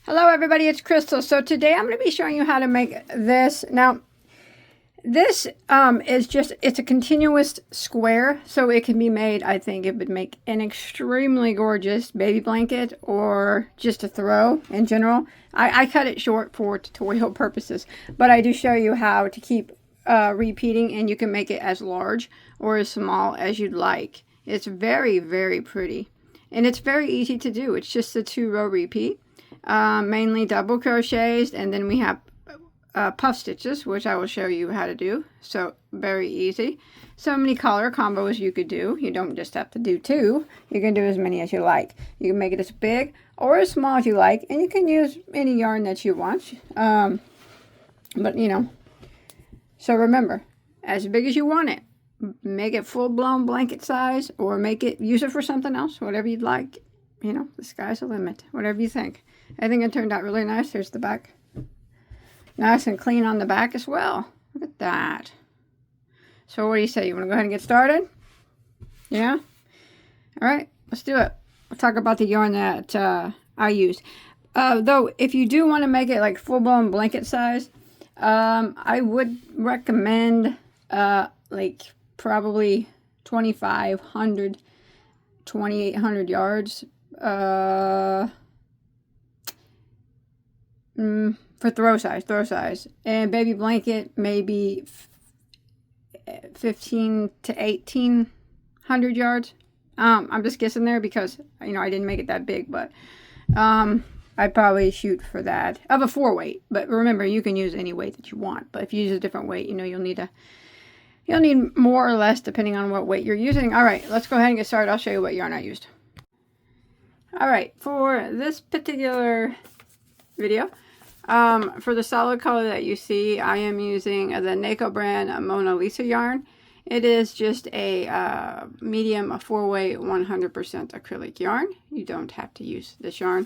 Hello everybody, it's Crystal. So today I'm going to be showing you how to make this. Now this it's a continuous square, so it can be made, I think it would make an extremely gorgeous baby blanket or just a throw in general. I cut it short for tutorial purposes, but I do show you how to keep repeating, and you can make it as large or as small as you'd like. It's very, very pretty, and it's very easy to do. It's just a 2-row repeat. Mainly double crochets, and then we have puff stitches, which I will show you how to do. So very easy. So many color combos you could do. You don't just have to do 2. You can do as many as you like. You can make it as big or as small as you like, and you can use any yarn that you want. But you know, so remember, as big as you want it. Make it full-blown blanket size, or use it for something else, whatever you'd like. You know, the sky's the limit, whatever you think. I think it turned out really nice. There's the back. Nice and clean on the back as well. Look at that. So what do you say? You want to go ahead and get started? Yeah? All right, let's do it. We'll talk about the yarn that I use. Though, if you do want to make it like full-blown blanket size, I would recommend like probably 2,500, 2,800 yards. For throw size, and baby blanket maybe 15 to 1,800 yards. I'm just guessing there because I didn't make it that big, but I'd probably shoot for that of a 4-weight. But remember, you can use any weight that you want. But if you use a different weight, you'll need more or less depending on what weight you're using. All right, let's go ahead and get started. I'll show you what yarn I used. All right, for this particular video, for the solid color that you see, I am using the NACO brand Mona Lisa yarn. It is just a medium 4-weight 100% acrylic yarn. You don't have to use this yarn,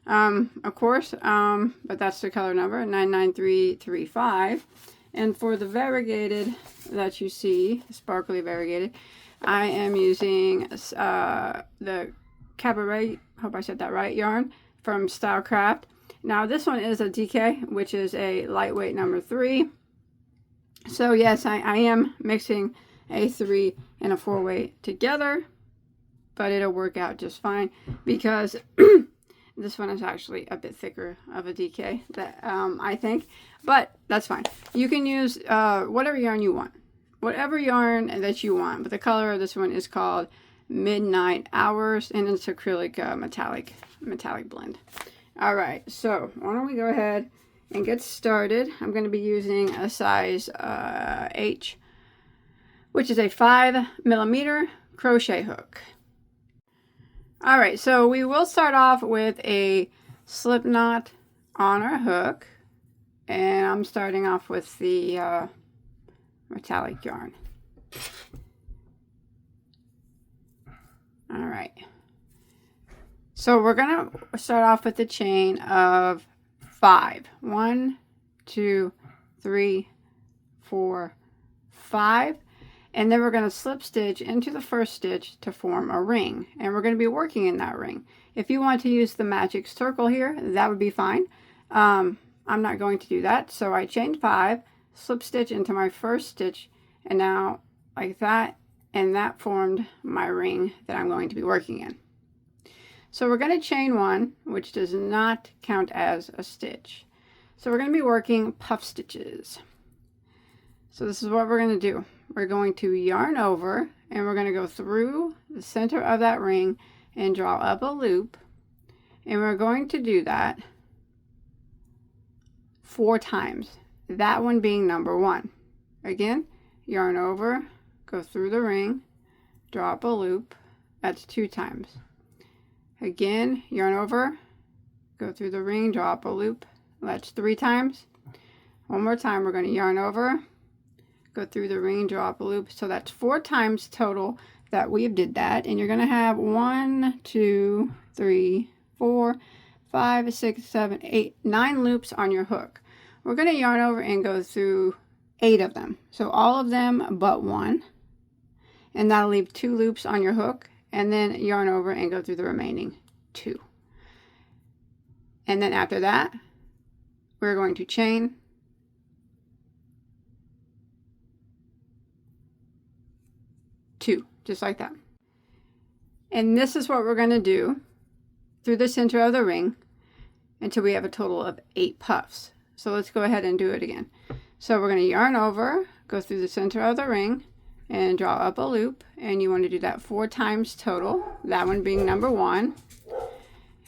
of course, but that's the color number, 99335. And for the variegated that you see, sparkly variegated, I am using the Cabaret, hope I said that right, yarn from Stylecraft. Now this one is a DK, which is a lightweight number 3. So yes, I am mixing a 3 and a 4-weight together, but it'll work out just fine because this one is actually a bit thicker of a DK, that I think, but that's fine. You can use whatever yarn you want, whatever yarn that you want, but the color of this one is called Midnight Hours, and it's acrylic metallic blend. All right, so why don't we go ahead and get started. I'm going to be using a size H, which is a 5mm crochet hook. All right, so we will start off with a slip knot on our hook, and I'm starting off with the metallic yarn. All right, so we're gonna start off with a chain of 5. 1, 2, 3, 4, 5. And then we're going to slip stitch into the first stitch to form a ring. And we're going to be working in that ring. If you want to use the magic circle here, that would be fine. I'm not going to do that. So I chained 5, slip stitch into my first stitch, and now like that. And that formed my ring that I'm going to be working in. So we're going to chain 1, which does not count as a stitch. So we're going to be working puff stitches. So this is what we're going to do. We're going to yarn over, and we're going to go through the center of that ring and draw up a loop. And we're going to do that 4 times. That one being number 1. Again, yarn over, go through the ring, draw up a loop. That's 2 times. Again, yarn over, go through the ring, draw up a loop. That's 3 times. One more time, we're going to yarn over, go through the ring, draw up a loop. So that's 4 times total that we did that. And you're going to have 1, 2, 3, 4, 5, 6, 7, 8, 9 loops on your hook. We're going to yarn over and go through 8 of them. So all of them but 1. And that'll leave 2 loops on your hook. And then yarn over and go through the remaining 2. And then after that, we're going to chain 2, just like that. And this is what we're going to do through the center of the ring until we have a total of 8 puffs. So let's go ahead and do it again. So we're going to yarn over, go through the center of the ring, and draw up a loop. And you want to do that 4 times total, that one being number 1.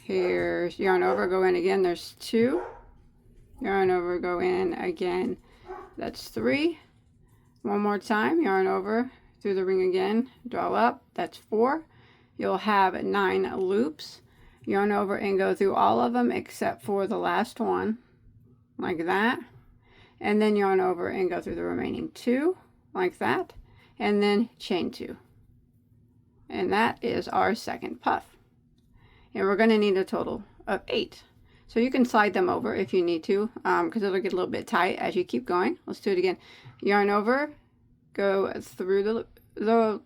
Here's yarn over, go in again, there's 2. Yarn over, go in again, that's 3. One more time, yarn over through the ring again, draw up, that's 4. You'll have 9 loops. Yarn over and go through all of them except for the last one, like that. And then yarn over and go through the remaining 2, like that. And then chain 2. And that is our second puff. And we're going to need a total of 8. So you can slide them over if you need to, because it'll get a little bit tight as you keep going. Let's do it again. Yarn over, go through the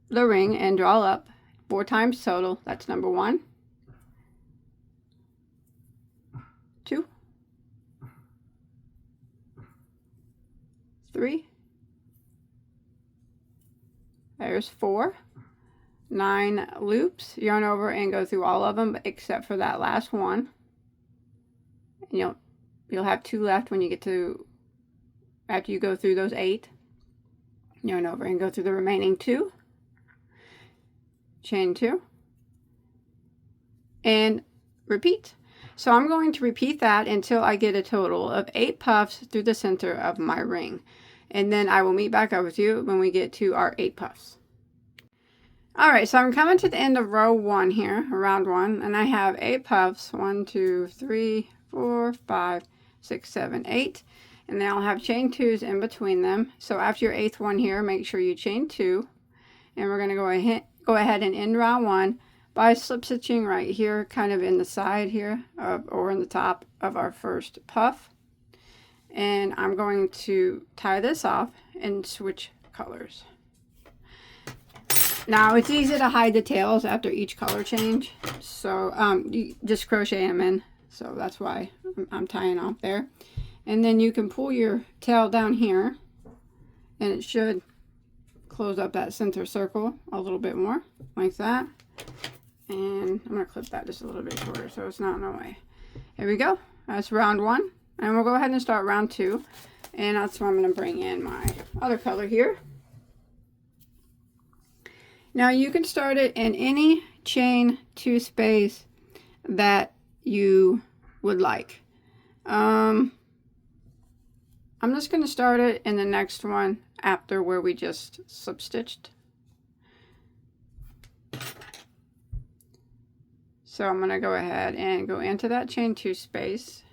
ring and draw up 4 times total. That's number 1, 2, 3, there's 4, 9 loops. Yarn over and go through all of them except for that last one. And you'll have 2 left when you get to, after you go through those 8. Yarn over and go through the remaining 2. Chain 2. And repeat. So I'm going to repeat that until I get a total of 8 puffs through the center of my ring. And then I will meet back up with you when we get to our 8 puffs. Alright, so I'm coming to the end of row 1 here, round 1, and I have 8 puffs. 1, 2, 3, 4, 5, 6, 7, 8. And then I'll have chain 2s in between them. So after your 8th one here, make sure you chain 2. And we're going to go ahead and end round 1 by slip stitching right here, kind of in the side here, or in the top of our first puff. And I'm going to tie this off and switch colors. Now it's easy to hide the tails after each color change, so you just crochet them in. So that's why I'm tying off there. And then you can pull your tail down here, and it should close up that center circle a little bit more, like that. And I'm going to clip that just a little bit shorter so it's not in the way. Here we go. That's round 1. And we'll go ahead and start round 2. And that's where I'm going to bring in my other color here. Now you can start it in any chain 2 space that you would like. I'm just going to start it in the next one after where we just slip stitched. So I'm going to go ahead and go into that chain 2 space,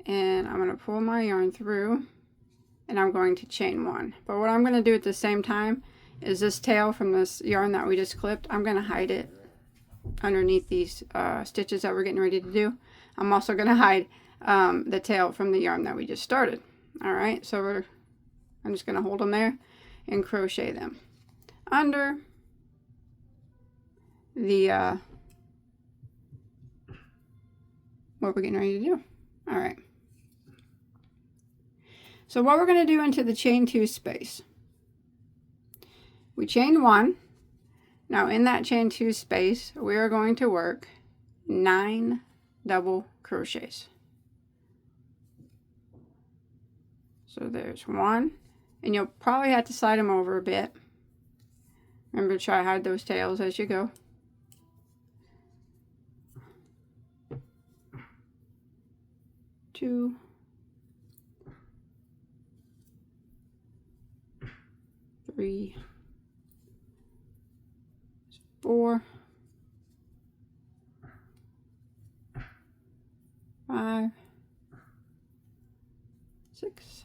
and I'm going to pull my yarn through, and I'm going to chain 1. But what I'm going to do at the same time is this tail from this yarn that we just clipped, I'm going to hide it underneath these stitches that we're getting ready to do. I'm also going to hide the tail from the yarn that we just started. Alright, so I'm just going to hold them there and crochet them under the what we're getting ready to do. Alright, so what we're going to do into the chain 2 space, we chain 1. Now in that chain 2 space, we are going to work 9 double crochets. So there's 1, and you'll probably have to slide them over a bit. Remember to try to hide those tails as you go. 2, 3, 4, 5, 6,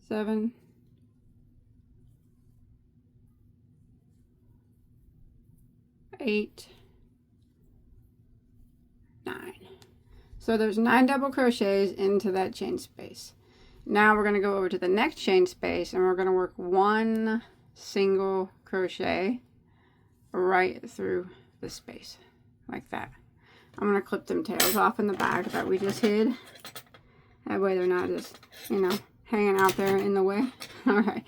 7, 8, 9. So there's 9 double crochets into that chain space. Now we're going to go over to the next chain space, and we're going to work 1 single crochet right through the space like that. I'm going to clip them tails off in the back that we just hid. That way they're not just, you know, hanging out there in the way. All right,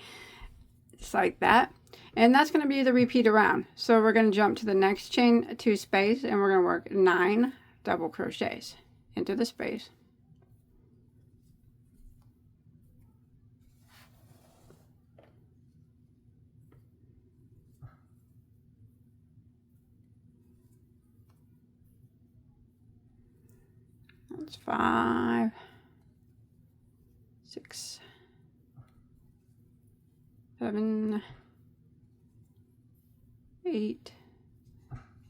just like that. And that's going to be the repeat around. So we're going to jump to the next chain 2 space, and we're going to work 9 double crochets into the space. That's 5, 6, 7, 8,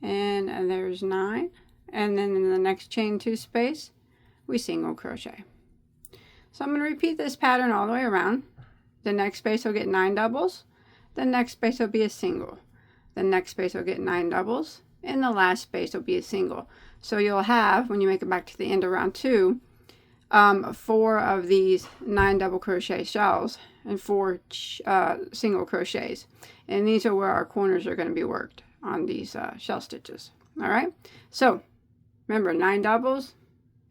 and there's 9. And then in the next chain 2 space, we single crochet. So I'm going to repeat this pattern all the way around. The next space will get 9 doubles. The next space will be a single. The next space will get 9 doubles. And the last space will be a single. So you'll have, when you make it back to the end of round 2, 4 of these 9 double crochet shells and 4 single crochets. And these are where our corners are going to be worked on these shell stitches. All right. So remember, 9 doubles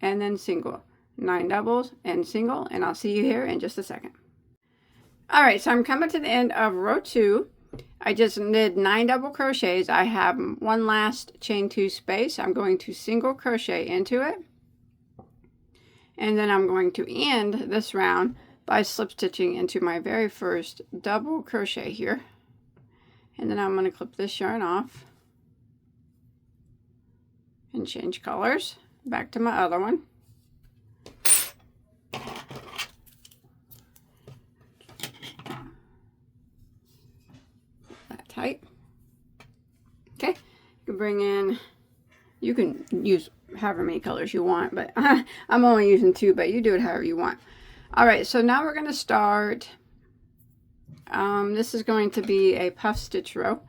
and then single. 9 doubles and single. And I'll see you here in just a second. All right. So I'm coming to the end of row 2. I just did 9 double crochets. I have one last chain 2 space. I'm going to single crochet into it. And then I'm going to end this round by slip stitching into my very first double crochet here. And then I'm going to clip this yarn off and change colors back to my other one. That tight. Okay, you can bring in, you can use however many colors you want, but I'm only using 2, but you do it however you want. All right, so now we're going to start. This is going to be a puff stitch row.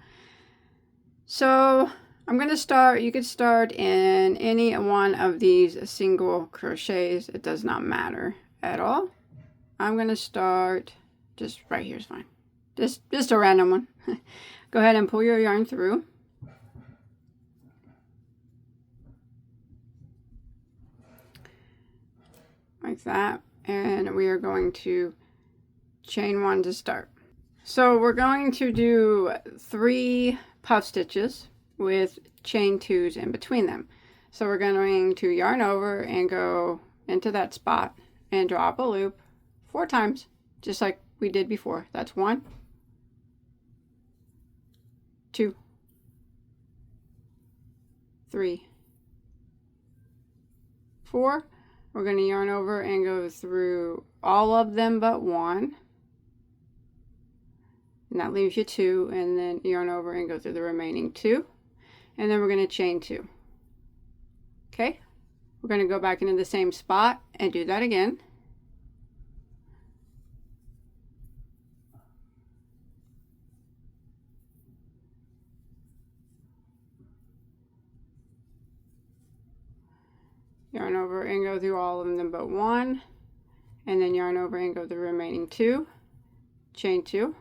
So I'm going to start, you could start in any one of these single crochets. It does not matter at all. I'm going to start just right here is fine. Just a random one. Go ahead and pull your yarn through. Like that. And we are going to chain 1 to start. So we're going to do 3 puff stitches with chain 2s in between them. So we're going to yarn over and go into that spot and drop a loop 4 times, just like we did before. That's 1, 2, 3, 4. We're going to yarn over and go through all of them but 1. And that leaves you 2, and then yarn over and go through the remaining 2. And then we're going to chain 2. Okay? We're going to go back into the same spot and do that again. Yarn over and go through all of them but 1. And then yarn over and go through the remaining 2. Chain 2.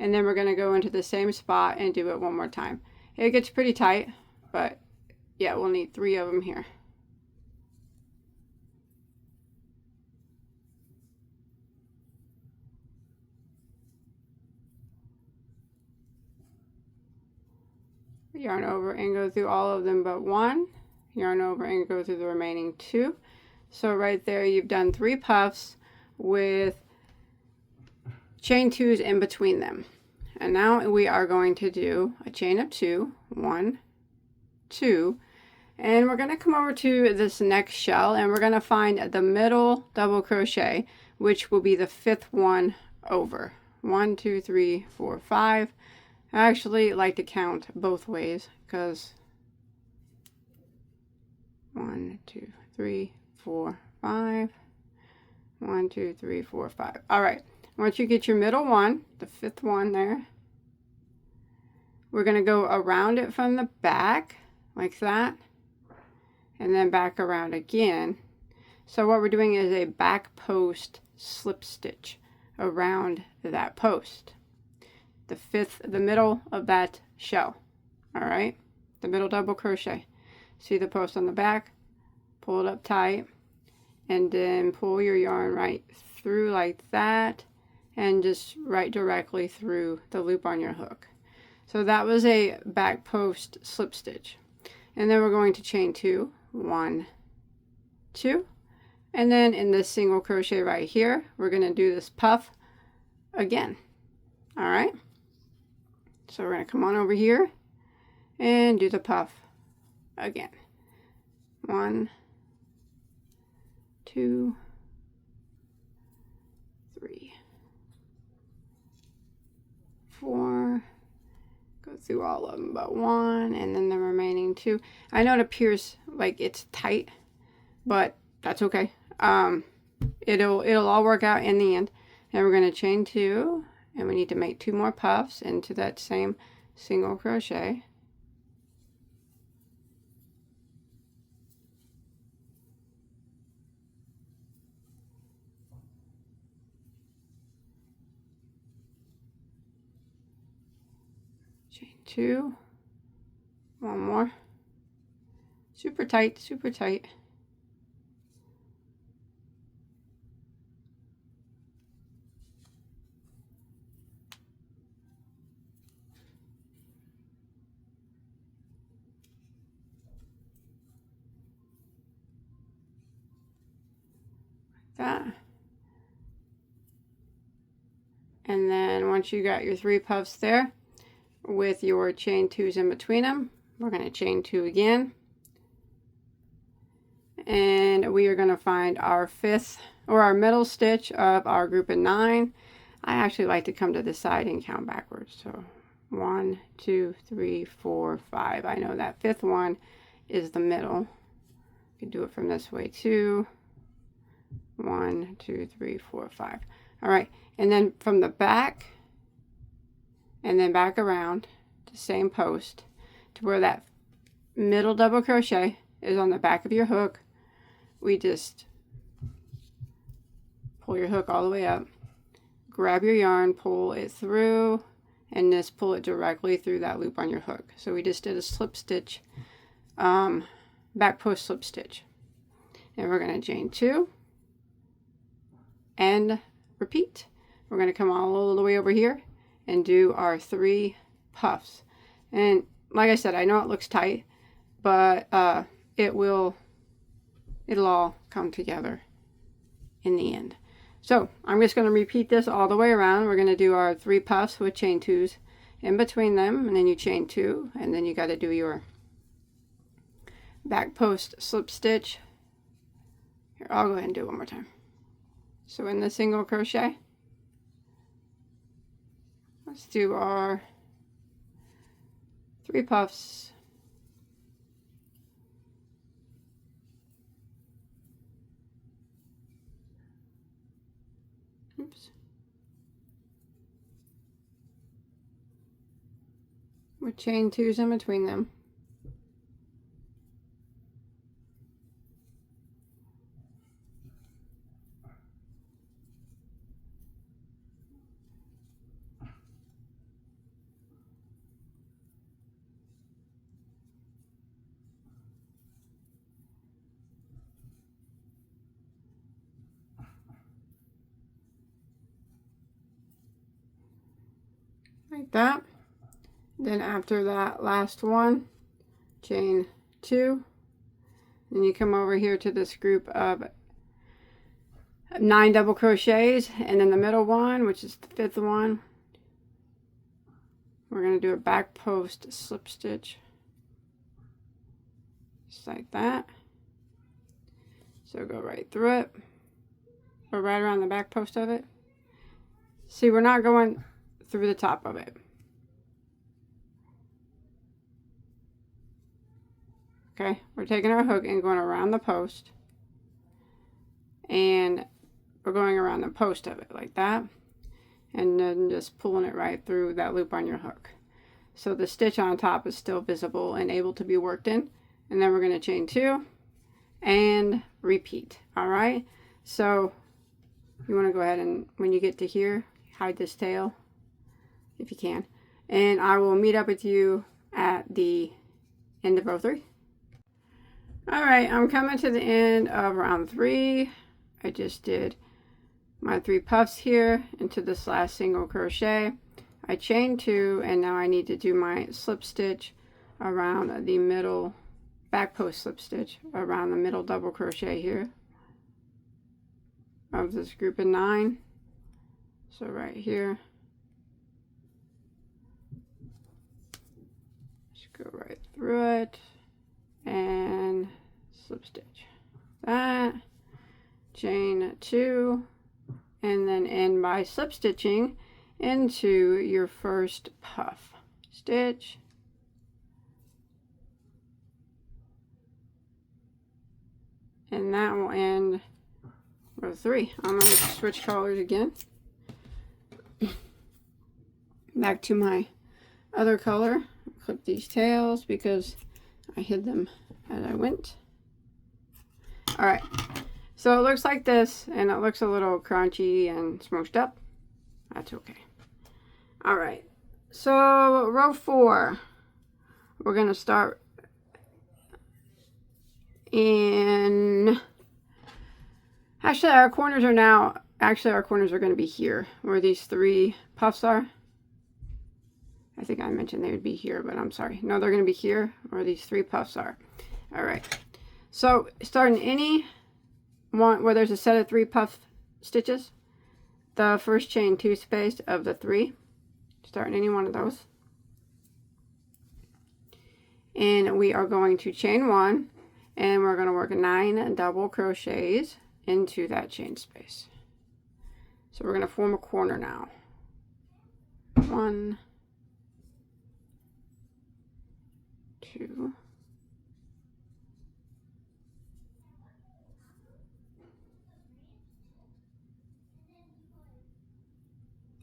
And then we're going to go into the same spot and do it one more time. It gets pretty tight, but yeah, we'll need 3 of them here. Yarn over and go through all of them but 1. Yarn over and go through the remaining 2. So right there you've done 3 puffs with chain 2s in between them. And now we are going to do a chain of 2, 1, 2, and we're going to come over to this next shell and we're going to find the middle double crochet, which will be the 5th one over. 1, 2, 3, 4, 5. I actually like to count both ways because 1, 2, 3, 4, 5. 1, 2, 3, 4, 5. All right. Once you get your middle one, the 5th one there, we're going to go around it from the back like that and then back around again. So what we're doing is a back post slip stitch around that post. the middle of that shell. All right, the middle double crochet. See the post on the back, pull it up tight, and then pull your yarn right through like that, and just right directly through the loop on your hook. So that was a back post slip stitch. And then we're going to chain 2, 1, 2, and then in this single crochet right here, we're going to do this puff again. All right, so we're going to come on over here and do the puff again. 1, 2, 3, 4, go through all of them but 1, and then the remaining 2. I know it appears like it's tight, but that's okay. It'll all work out in the end. And we're going to chain 2, and we need to make 2 more puffs into that same single crochet. Chain 2, 1 more, super tight, super tight. That. And then once you got your 3 puffs there with your chain 2s in between them, we're going to chain 2 again, and we are going to find our 5th or our middle stitch of our group of 9. I actually like to come to the side and count backwards. So 1, 2, 3, 4, 5. I know that 5th one is the middle. You can do it from this way too. 1, 2, 3, 4, 5. All right, and then from the back and then back around the same post to where that middle double crochet is on the back of your hook, we just pull your hook all the way up, grab your yarn, pull it through, and just pull it directly through that loop on your hook. So we just did a slip stitch, back post slip stitch, and we're going to chain 2 and repeat. We're going to come all the way over here and do our 3 puffs. And like I said, I know it looks tight, but it'll all come together in the end. So I'm just going to repeat this all the way around. We're going to do our 3 puffs with chain 2s in between them, and then you chain 2, and then you got to do your back post slip stitch. Here, I'll go ahead and do it one more time. So in the single crochet, let's do our 3 puffs. Oops. With chain 2s in between them. Like that. Then after that last one, chain 2, then you come over here to this group of 9 double crochets, and then the middle one, which is the 5th one, we're going to do a back post slip stitch just like that. So go right through it, or right around the back post of it. See, we're not going through the top of it. Okay, we're taking our hook and going around the post, and we're going around the post of it like that, and then just pulling it right through that loop on your hook. So the stitch on top is still visible and able to be worked in, and then we're going to chain 2 and repeat. All right, so you want to go ahead and when you get to here, hide this tail if you can. And I will meet up with you at the end of row 3. Alright, I'm coming to the end of round 3. I just did my 3 puffs here into this last single crochet. I chained 2, and now I need to do my slip stitch around the middle, back post slip stitch around the middle double crochet here of this group of 9. So right here, just go right through it and slip stitch that, chain 2, and then end by slip stitching into your first puff stitch, and that will end row 3. I'm going to switch colors again, back to my other color. Clip these tails because I hid them as I went. Alright, so it looks like this, and it looks a little crunchy and smooshed up. That's okay. Alright, so row 4, we're going to start in, actually our corners are going to be here, where these 3 puffs are. I think I mentioned they would be here, but I'm sorry. No, they're going to be here, where these 3 puffs are. Alright, so starting any one where there's a set of 3 puff stitches, the first chain 2 space of the 3, starting any one of those, and we are going to chain 1, and we're going to work 9 double crochets into that chain space. So we're going to form a corner now. 1, 2,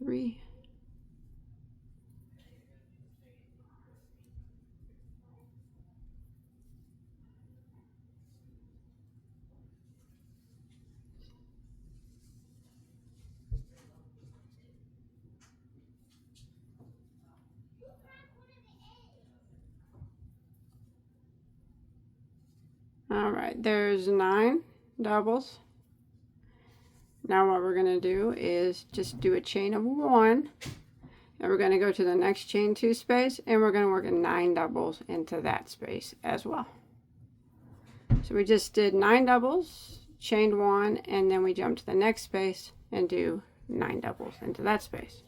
3, 4. Alright, there's 9 doubles. Now what we're going to do is just do a chain of 1, and we're going to go to the next chain 2 space, and we're going to work 9 doubles into that space as well. So we just did 9 doubles, chained 1, and then we jump to the next space and do 9 doubles into that space.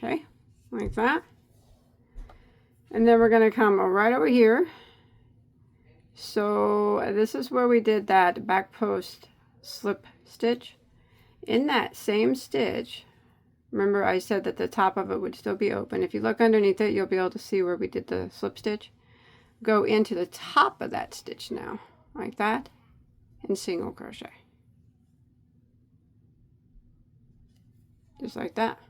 Okay, like that. And then we're going to come right over here. So this is where we did that back post slip stitch. In that same stitch, remember I said that the top of it would still be open. If you look underneath it, you'll be able to see where we did the slip stitch. Go into the top of that stitch now, like that, and single crochet. Just like that.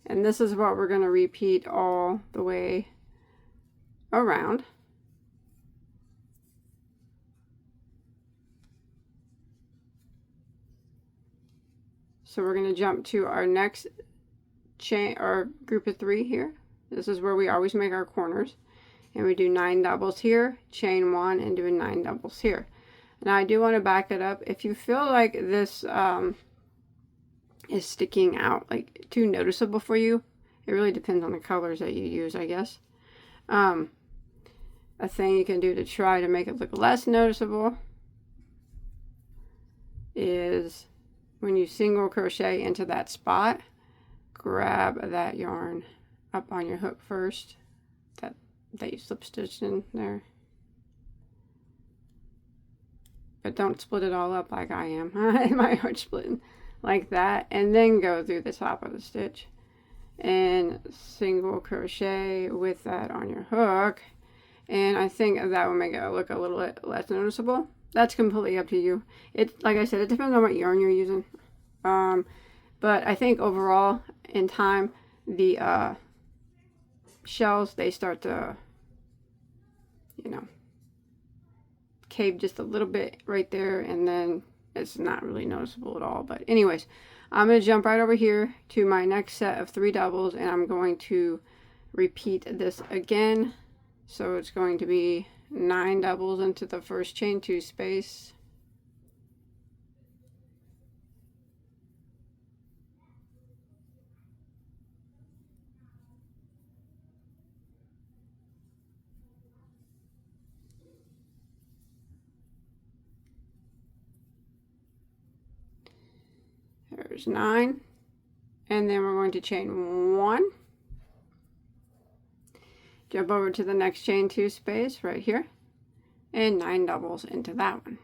And this is what we're going to repeat all the way around. So we're going to jump to our next chain, or group of 3 here. This is where we always make our corners. And we do 9 doubles here, chain 1, and do 9 doubles here. Now I do want to back it up. If you feel like this is sticking out, like too noticeable for you, it really depends on the colors that you use, I guess. A thing you can do to try to make it look less noticeable is when you single crochet into that spot, grab that yarn up on your hook first that you slip stitched in there, but don't split it all up like I am. My heart's splitting. Like that, and then go through the top of the stitch and single crochet with that on your hook, and I think that will make it look a little bit less noticeable. That's completely up to you. It, like I said, it depends on what yarn you're using. But I think overall, in time, the shells, they start to, you know, cave just a little bit right there, and then it's not really noticeable at all. But anyways, I'm going to jump right over here to my next set of 3 doubles, and I'm going to repeat this again. So it's going to be 9 doubles into the first chain 2 space. There's 9, and then we're going to chain 1, jump over to the next chain 2 space right here, and 9 doubles into that one.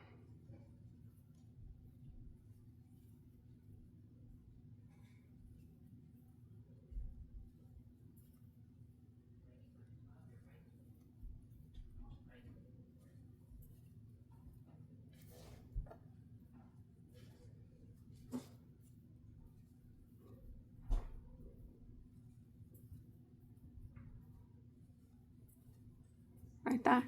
Like that.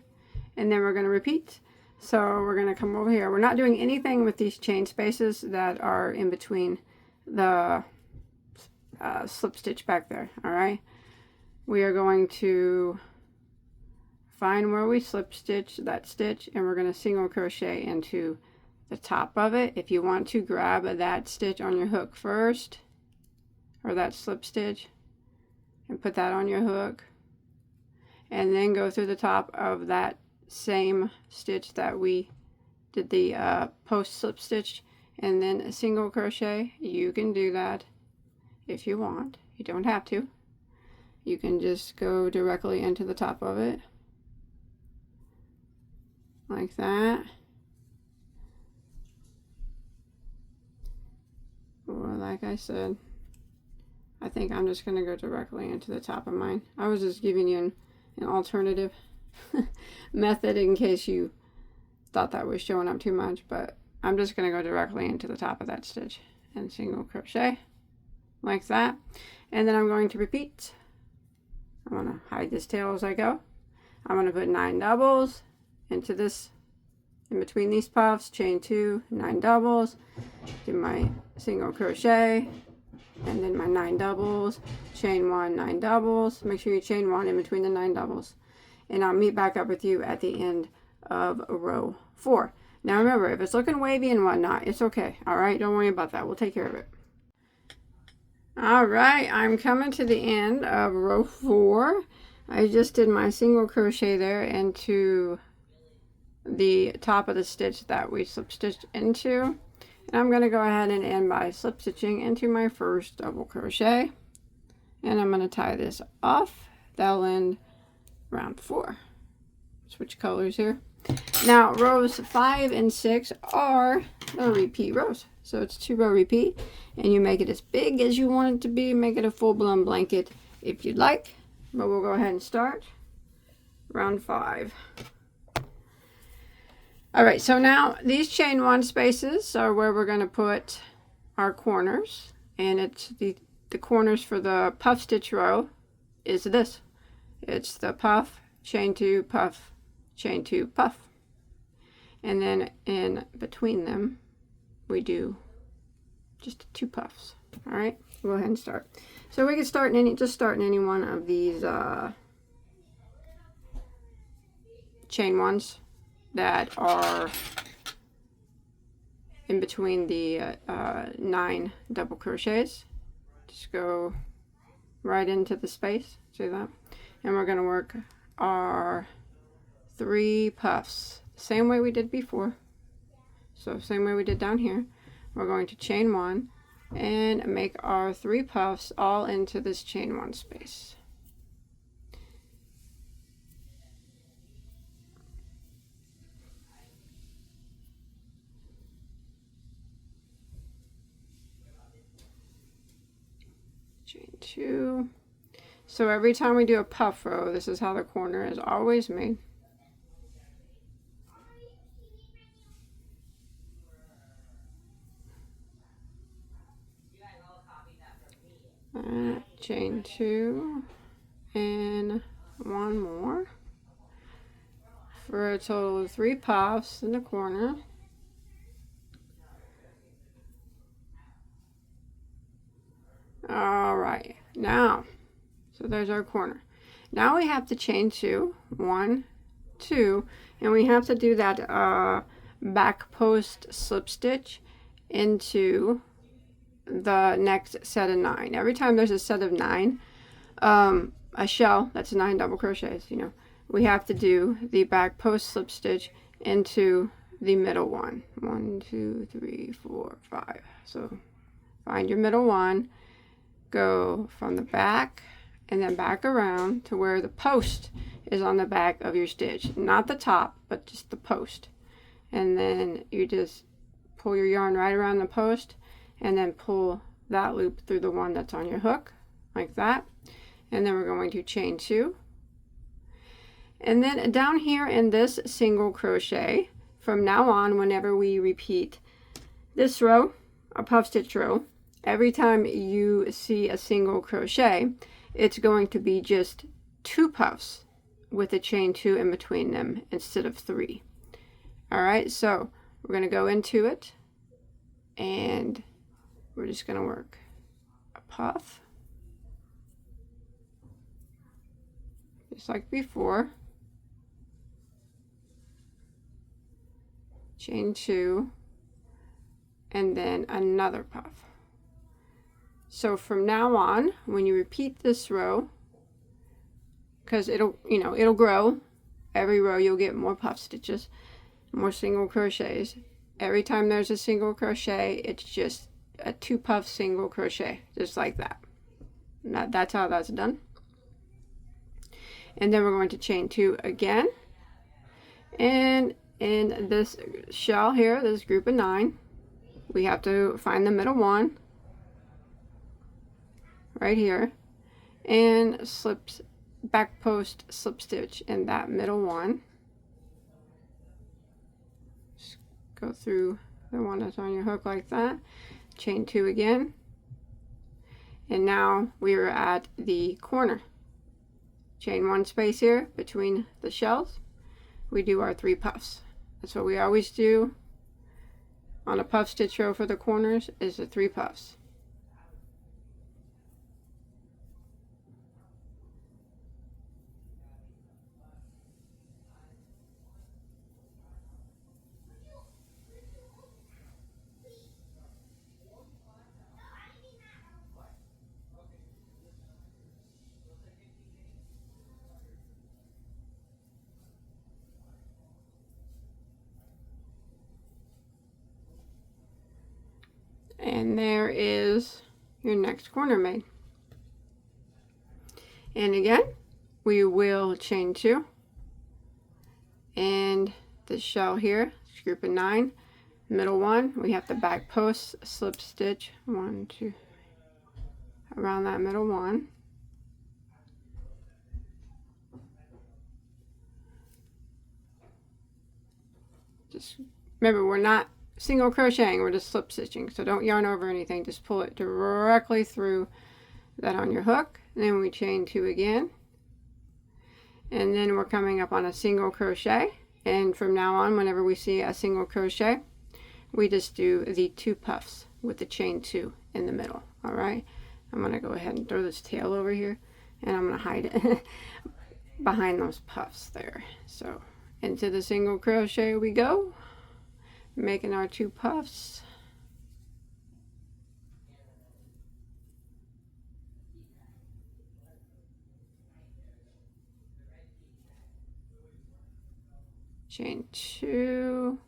And then we're going to repeat. So we're going to come over here. We're not doing anything with these chain spaces that are in between the slip stitch back there. All right. We are going to find where we slip stitch that stitch, and we're going to single crochet into the top of it. If you want to, grab that stitch on your hook first, or that slip stitch, and put that on your hook, and then go through the top of that same stitch that we did the post slip stitch, and then a single crochet. You can do that if you want. You don't have to. You can just go directly into the top of it like that, or like I said, I think I'm just going to go directly into the top of mine. I was just giving you an alternative method in case you thought that was showing up too much, but I'm just going to go directly into the top of that stitch and single crochet like that. And then I'm going to repeat. I'm going to hide this tail as I go. I'm going to put 9 doubles into this, in between these puffs, chain 2, 9 doubles, do my single crochet, and then my 9 doubles, chain 1, 9 doubles. Make sure you chain 1 in between the 9 doubles, and I'll meet back up with you at the end of row 4. Now remember, if it's looking wavy and whatnot, it's okay. All right, don't worry about that. We'll take care of it. All right, I'm coming to the end of row 4. I just did my single crochet there into the top of the stitch that we slip stitched into. And I'm going to go ahead and end by slip stitching into my first double crochet, and I'm going to tie this off. That'll end round 4. Switch colors here. Now rows 5 and 6 are the repeat rows, so it's 2-row repeat, and you make it as big as you want it to be. Make it a full-blown blanket if you'd like, but we'll go ahead and start round 5. All right, so now these chain 1 spaces are where we're going to put our corners, and it's the corners for the puff stitch row is this. It's the puff, chain 2, puff, chain 2, puff. And then in between them, we do just 2 puffs. All right, we'll go ahead and start. So we can start in any one of these chain 1s that are in between the 9 double crochets. Just go right into the space, see that? And we're going to work our 3 puffs the same way we did before. So same way we did down here. We're going to chain 1 and make our 3 puffs all into this chain 1 space. Chain 2. So every time we do a puff row, this is how the corner is always made. Chain 2 and one more for a total of 3 puffs in the corner. Alright, now, so there's our corner. Now we have to chain 2, 1, 2, and we have to do that back post slip stitch into the next set of 9. Every time there's a set of 9, a shell, that's 9 double crochets, you know, we have to do the back post slip stitch into the middle one. 1, 2, 3, 4, 5. So find your middle one, go from the back and then back around to where the post is on the back of your stitch, not the top, but just the post. And then you just pull your yarn right around the post and then pull that loop through the one that's on your hook, like that. And then we're going to chain 2. And then down here in this single crochet, from now on, whenever we repeat this row, a puff stitch row, every time you see a single crochet, it's going to be just 2 puffs with a chain 2 in between them instead of 3. All right, so we're going to go into it and we're just going to work a puff, just like before, chain 2, and then another puff. So from now on, when you repeat this row, because it'll grow, every row you'll get more puff stitches, more single crochets. Every time there's a single crochet, it's just a 2 puff single crochet, just like that. That's how that's done. And then we're going to chain 2 again. And in this shell here, this group of 9, we have to find the middle one right here and back post slip stitch in that middle one. Just go through the one that's on your hook like that, chain 2 again, and now we are at the corner. Chain 1 space here between the shells. We do our 3 puffs. That's what we always do on a puff stitch row for the corners, is the 3 puffs. And there is your next corner made. And again, we will chain 2 and the shell here, group of 9, middle one, we have to back post slip stitch 1, 2 around that middle one. Just remember, we're not single crocheting, we're just slip stitching, so don't yarn over anything, just pull it directly through that on your hook, and then we chain 2 again, and then we're coming up on a single crochet. And from now on, whenever we see a single crochet, we just do the 2 puffs with the chain 2 in the middle. All right, I'm going to go ahead and throw this tail over here, and I'm going to hide it behind those puffs there. So into the single crochet we go, making our 2 puffs. Chain 2,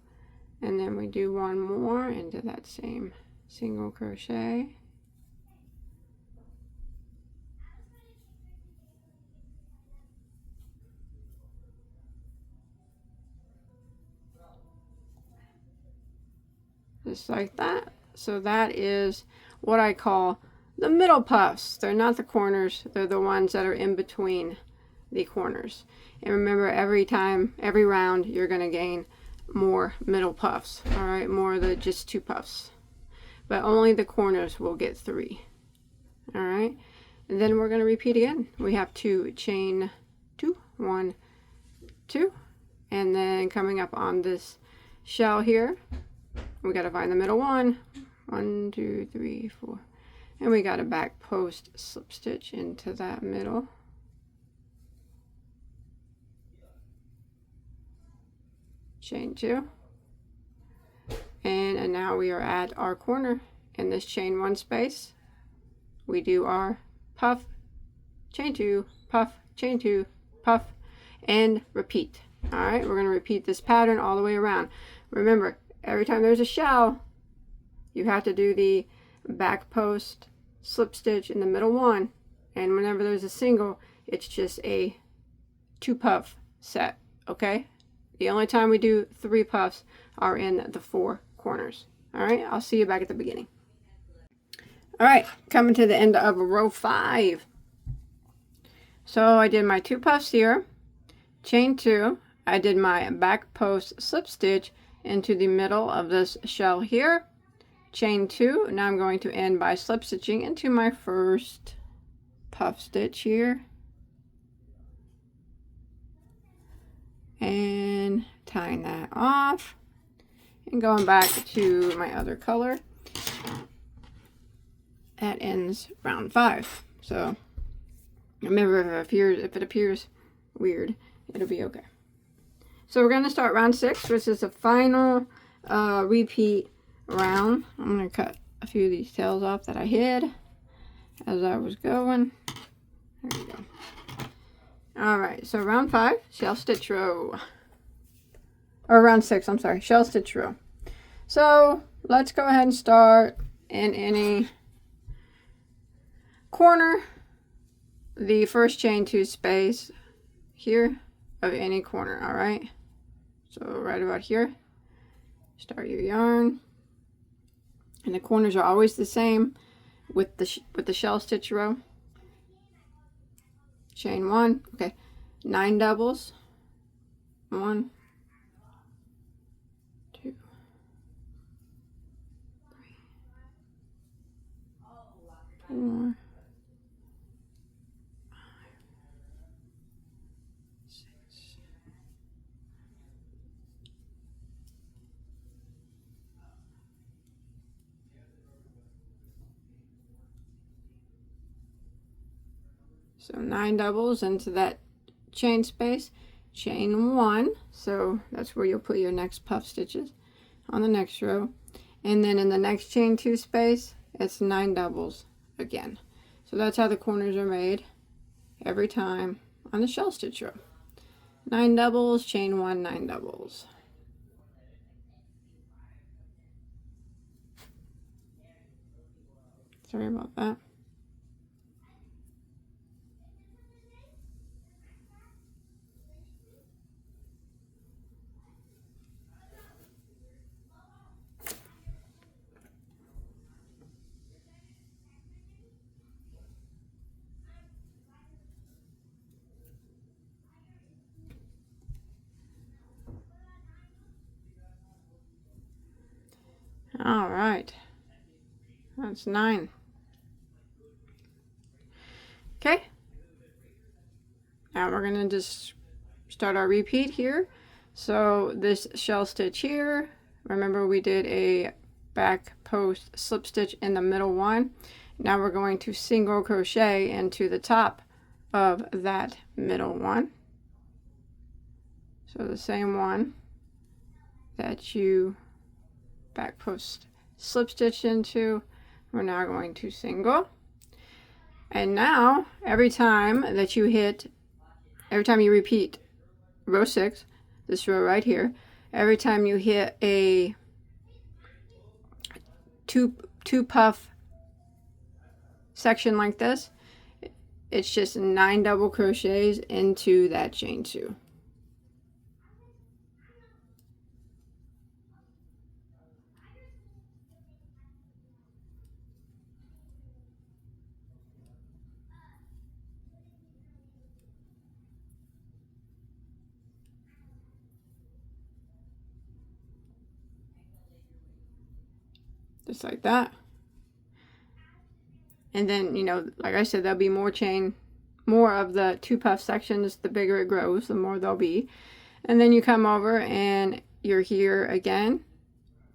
and then we do 1 more into that same single crochet. Just like that. So that is what I call the middle puffs. They're not the corners, they're the ones that are in between the corners. And remember, every time, every round, you're going to gain more middle puffs. All right, more than just 2 puffs. But only the corners will get 3. All right, and then we're going to repeat again. We have to chain 2, 1, 2, and then coming up on this shell here, we got to find the middle one. 1, 2, 3, 4, and we got a back post slip stitch into that middle. Chain 2, and now we are at our corner. In this chain 1 space, we do our puff, chain 2, puff, chain 2, puff, and repeat. All right, we're going to repeat this pattern all the way around. Remember, every time there's a shell, you have to do the back post slip stitch in the middle one, and whenever there's a single, it's just a 2 puff set. Okay, the only time we do 3 puffs are in the 4 corners. All right, I'll see you back at the beginning. All right, coming to the end of row 5. So I did my 2 puffs here, chain 2, I did my back post slip stitch into the middle of this shell here, chain 2. Now I'm going to end by slip stitching into my first puff stitch here, and tying that off and going back to my other color. That ends round 5. So remember, if it appears weird, it'll be okay. So we're going to start round 6, which is the final repeat round. I'm going to cut a few of these tails off that I hid as I was going. There we go. Alright, so round 5, shell stitch row. Or round 6, I'm sorry, shell stitch row. So let's go ahead and start in any corner, the first chain 2 space here of any corner. All right, so right about here, start your yarn, and the corners are always the same with the shell stitch row. Chain 1, okay, 9 doubles, 1, 2, 3, 4, 6, so 9 doubles into that chain space, chain 1, so that's where you'll put your next puff stitches on the next row, and then in the next chain 2 space, it's 9 doubles again. So that's how the corners are made every time on the shell stitch row. 9 doubles, chain 1, 9 doubles. Sorry about that. All right, that's 9. Okay, now we're gonna just start our repeat here. So this shell stitch here, remember we did a back post slip stitch in the middle one. Now we're going to single crochet into the top of that middle one. So the same one that you back post slip stitch into, we're now going to single. And now every time you repeat row 6, this row right here, every time you hit a two puff section like this, it's just 9 double crochets into that chain 2. just like that. And then, you know, like I said, there'll be more chain, more of the 2 puff sections. The bigger it grows, the more there'll be. And then you come over and you're here again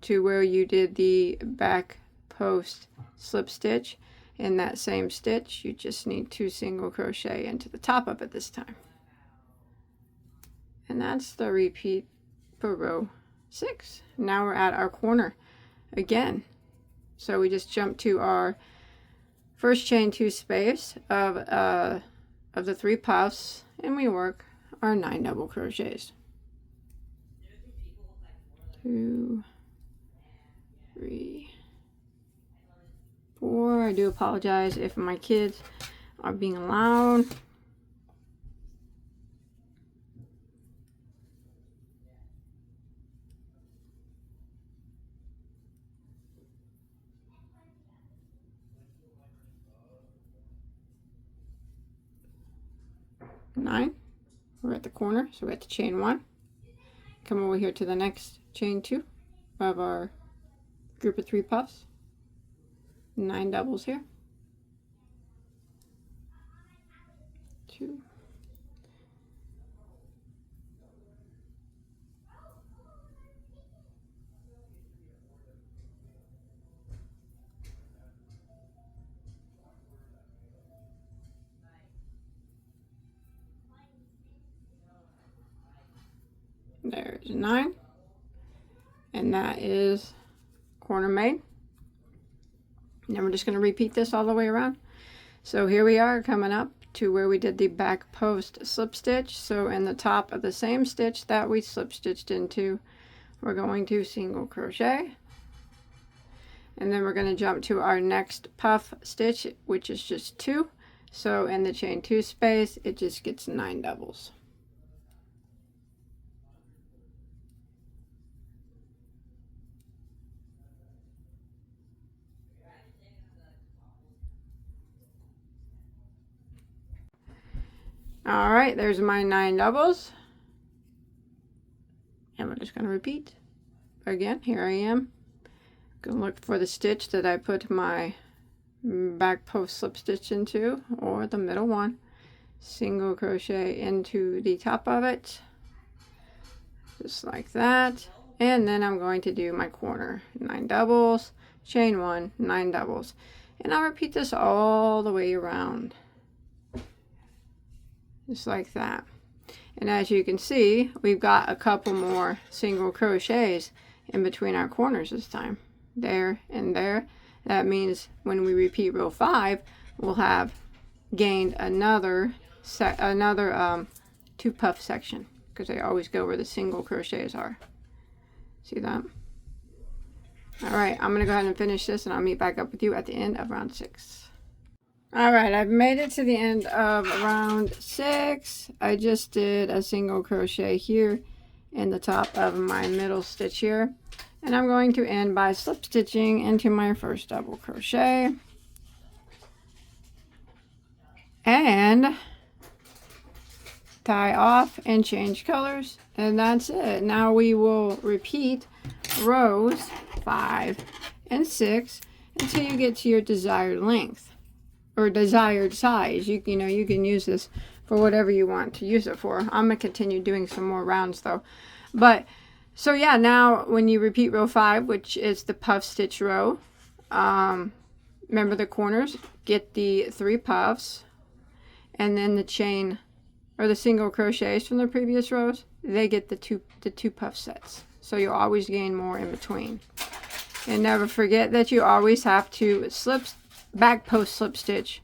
to where you did the back post slip stitch. In that same stitch, you just need 2 single crochet into the top of it this time. And that's the repeat for row 6. Now we're at our corner again. So we just jump to our first chain 2 space of the 3 puffs, and we work our 9 double crochets. 2, 3, 4. I do apologize if my kids are being loud. Nine. We're at the corner, so we're at the chain 1. Come over here to the next chain 2 of our group of 3 puffs. 9 doubles here. 2. There's 9. And that is corner made. And then we're just going to repeat this all the way around. So here we are coming up to where we did the back post slip stitch. So in the top of the same stitch that we slip stitched into, we're going to single crochet. And then we're going to jump to our next puff stitch, which is just 2. So in the chain 2 space, it just gets 9 doubles. All right, there's my 9 doubles. And we're just going to repeat. Again, here I am. Going to look for the stitch that I put my back post slip stitch into, or the middle one. Single crochet into the top of it. Just like that. And then I'm going to do my corner. 9 doubles, chain 1, 9 doubles. And I'll repeat this all the way around. Just like that. And as you can see, we've got a couple more single crochets in between our corners this time. There and there. That means when we repeat row 5, we'll have gained another 2 puff section, because they always go where the single crochets are. See that? Alright, I'm going to go ahead and finish this, and I'll meet back up with you at the end of round 6. Alright, I've made it to the end of round 6. I just did a single crochet here in the top of my middle stitch here. And I'm going to end by slip stitching into my first double crochet. And tie off and change colors. And that's it. Now we will repeat rows 5 and 6 until you get to your desired length. Or desired size. You know, you can use this for whatever you want to use it for. I'm going to continue doing some more rounds though. But, so yeah, now when you repeat row 5, which is the puff stitch row, remember the corners, get the 3 puffs, and then the chain, or the single crochets from the previous rows, they get the two puff sets. So you'll always gain more in between. And never forget that you always have to back post slip stitch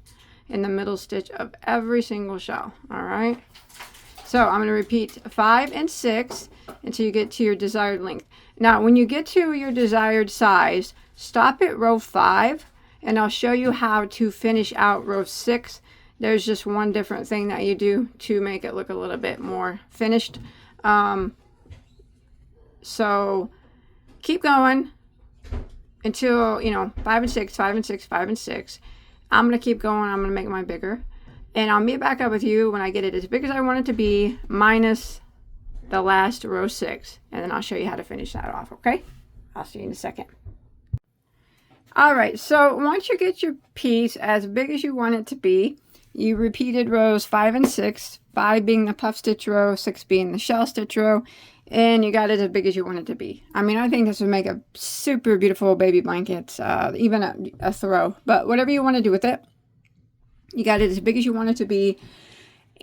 in the middle stitch of every single shell. All right, so I'm going to repeat 5 and 6 until you get to your desired length. Now when you get to your desired size, stop at row 5 and I'll show you how to finish out row 6. There's just one different thing that you do to make it look a little bit more finished. So keep going until, you know, 5 and 6, 5 and 6, 5 and 6. I'm going to keep going. I'm going to make mine bigger. And I'll meet back up with you when I get it as big as I want it to be, minus the last row 6. And then I'll show you how to finish that off, okay? I'll see you in a second. All right, so once you get your piece as big as you want it to be, you repeated rows 5 and 6, 5 being the puff stitch row, 6 being the shell stitch row, and you got it as big as you want it to be. I mean, I think this would make a super beautiful baby blanket, even a throw, but whatever you want to do with it, you got it as big as you want it to be,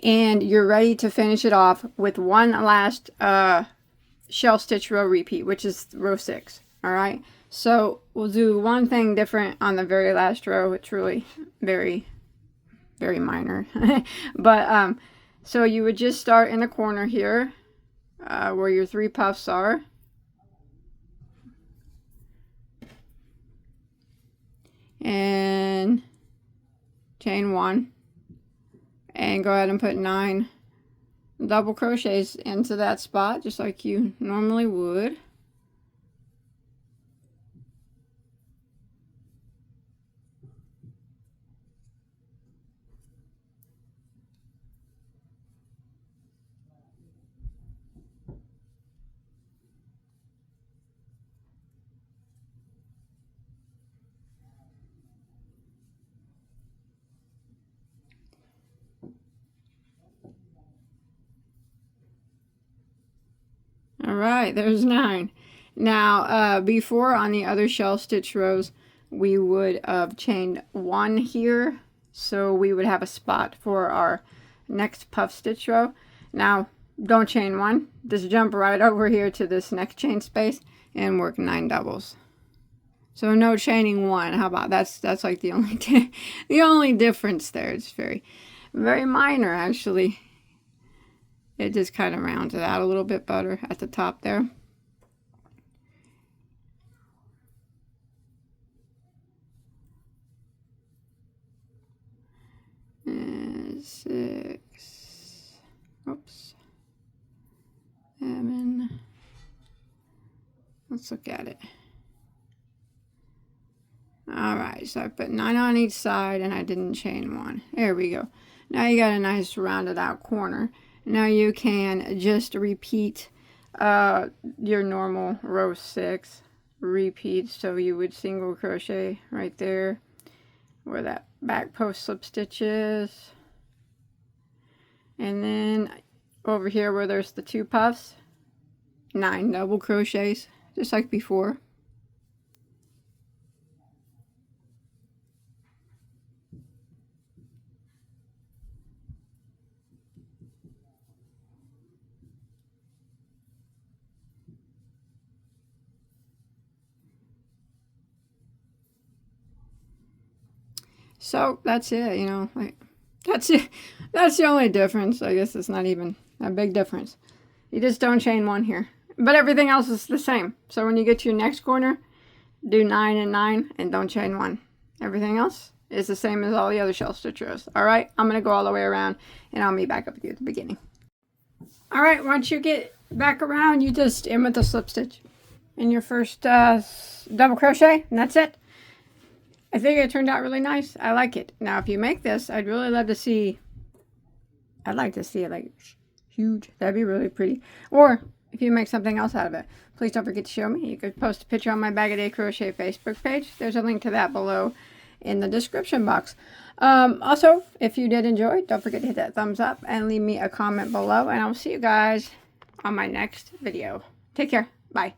and you're ready to finish it off with one last shell stitch row repeat, which is row 6. All right, so we'll do one thing different on the very last row. It's really very minor. But so you would just start in the corner here where your 3 puffs are, and chain 1, and go ahead and put 9 double crochets into that spot just like you normally would. All right, there's 9. Now, before on the other shell stitch rows, we would have chained 1 here, so we would have a spot for our next puff stitch row. Now, don't chain 1. Just jump right over here to this next chain space and work 9 doubles. So no chaining 1. How about that's like the only the only difference there. It's very minor actually. It just kind of rounds it out a little bit better at the top there. And 6. Oops. 7. Let's look at it. Alright, so I put 9 on each side and I didn't chain 1. There we go. Now you got a nice rounded out corner. Now you can just repeat your normal row 6 repeat. So you would single crochet right there where that back post slip stitch is. And then over here where there's the 2 puffs, 9 double crochets, just like before. So that's it, you know, like that's it. That's the only difference. I guess it's not even a big difference. You just don't chain 1 here, but everything else is the same. So when you get to your next corner, do 9 and 9 and don't chain 1. Everything else is the same as all the other shell stitch rows. All right, I'm gonna go all the way around and I'll meet back up with you at the beginning. All right, once you get back around, you just end with a slip stitch in your first double crochet, and that's it. I think it turned out really nice. I like it. Now, if you make this, I'd really love to see, I'd like to see it like huge. That'd be really pretty. Or if you make something else out of it, please don't forget to show me. You could post a picture on my Bagoday Crochet Facebook page. There's a link to that below in the description box. Also, if you did enjoy, don't forget to hit that thumbs up and leave me a comment below. And I'll see you guys on my next video. Take care. Bye.